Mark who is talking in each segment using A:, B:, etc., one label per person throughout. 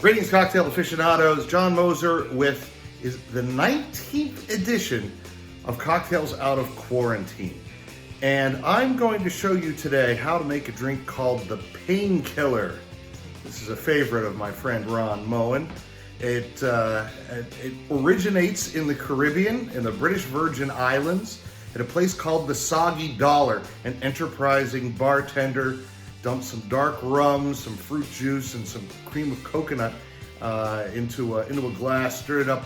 A: Greetings, cocktail aficionados. John Moser with the 19th edition of Cocktails Out of Quarantine. And I'm going to show you today how to make a drink called the Painkiller. This is a favorite of my friend Ron Moen. It originates in the Caribbean, in the British Virgin Islands, at a place called the Soggy Dollar. An enterprising bartender dumped some dark rum, some fruit juice, and some cream of coconut into a glass, stirred it up,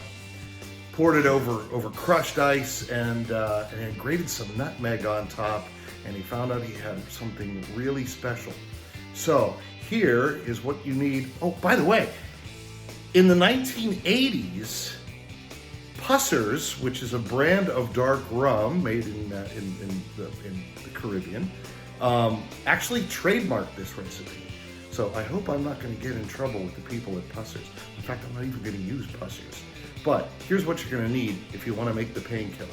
A: poured it over crushed ice, and grated some nutmeg on top, and he found out he had something really special. So here is what you need. Oh, by the way, in the 1980s, Pussers, which is a brand of dark rum made in the Caribbean, actually trademarked this recipe. So I hope I'm not going to get in trouble with the people at Pussers. In fact, I'm not even going to use Pussers. But here's what you're going to need if you want to make the Painkiller.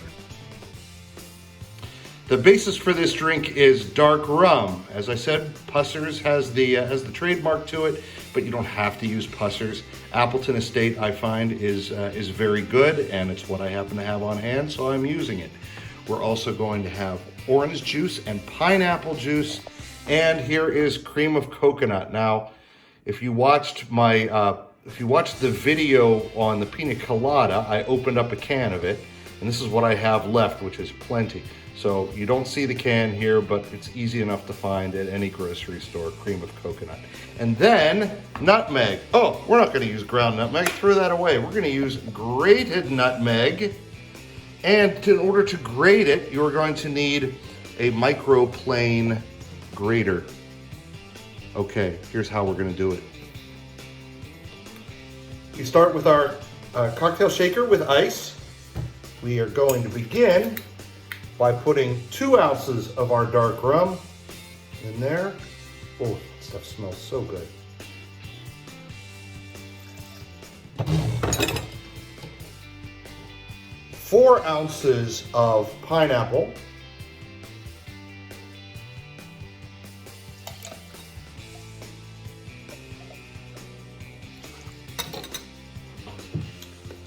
A: The basis for this drink is dark rum. As I said, Pussers has the trademark to it, but you don't have to use Pussers. Appleton Estate, I find, is very good, and it's what I happen to have on hand, so I'm using it. We're also going to have orange juice and pineapple juice, and here is cream of coconut. Now, if you watched the video on the pina colada, I opened up a can of it, and this is what I have left, which is plenty. So you don't see the can here, but it's easy enough to find at any grocery store, cream of coconut. And then nutmeg. Oh, we're not gonna use ground nutmeg, throw that away. We're gonna use grated nutmeg. And in order to grate it, you're going to need a microplane grater. Okay, here's how we're gonna do it. You start with our cocktail shaker with ice. We are going to begin by putting 2 ounces of our dark rum in there. Oh, that stuff smells so good. Four ounces of pineapple.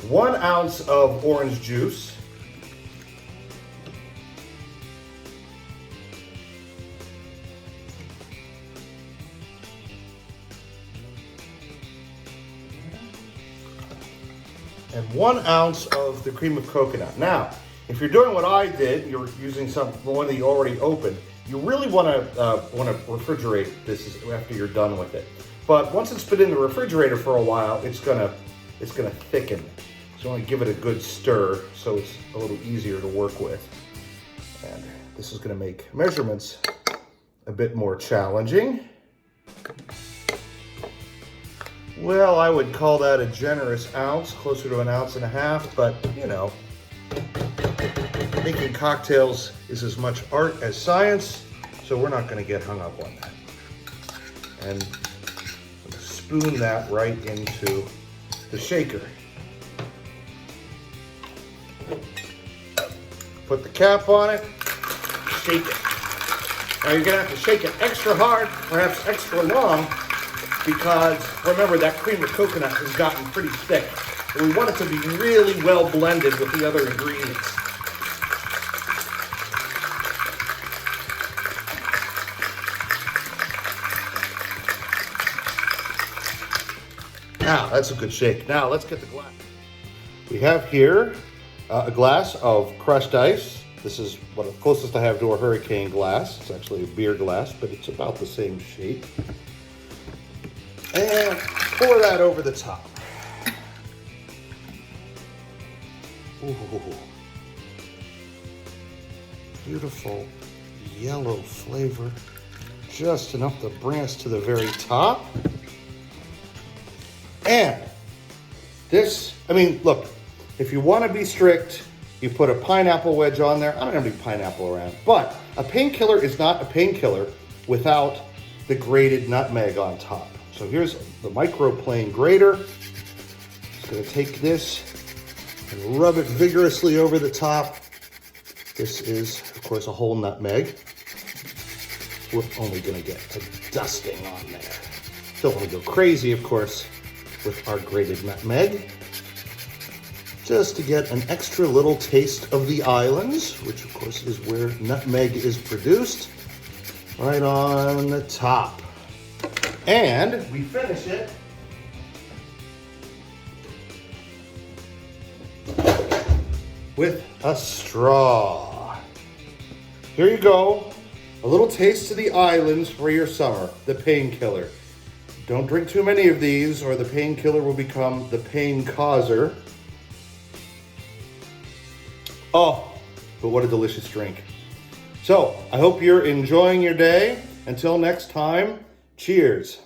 A: One ounce of orange juice. And 1 ounce of the cream of coconut. Now, if you're doing what I did, you're using one that you already opened, you really want to refrigerate this after you're done with it. But once it's been in the refrigerator for a while, it's gonna thicken. So you want to give it a good stir so it's a little easier to work with. And this is going to make measurements a bit more challenging. Well, I would call that a generous ounce, closer to 1.5 ounces, but you know, making cocktails is as much art as science, so we're not going to get hung up on that. And spoon that right into the shaker. Put the cap on it, shake it. Now you're gonna have to shake it extra hard, perhaps extra long, because remember that cream of coconut has gotten pretty thick. And we want it to be really well blended with the other ingredients. Now, that's a good shake. Now, let's get the glass. We have here a glass of crushed ice. This is what the closest I have to a hurricane glass. It's actually a beer glass, but it's about the same shape. And pour that over the top. Ooh, beautiful yellow flavor. Just enough to bring us to the very top. And this, I mean, look, if you want to be strict, you put a pineapple wedge on there. I don't have any pineapple around, but a painkiller is not a painkiller without the grated nutmeg on top. So here's the microplane grater. Just gonna take this and rub it vigorously over the top. This is, of course, a whole nutmeg. We're only gonna get a dusting on there. Don't want to go crazy, of course, with our grated nutmeg, just to get an extra little taste of the islands, which of course is where nutmeg is produced, right on the top. And we finish it with a straw. Here you go, a little taste of the islands for your summer, the Painkiller. Don't drink too many of these or the Painkiller will become the pain causer. Oh, but what a delicious drink. So, I hope you're enjoying your day. Until next time, cheers.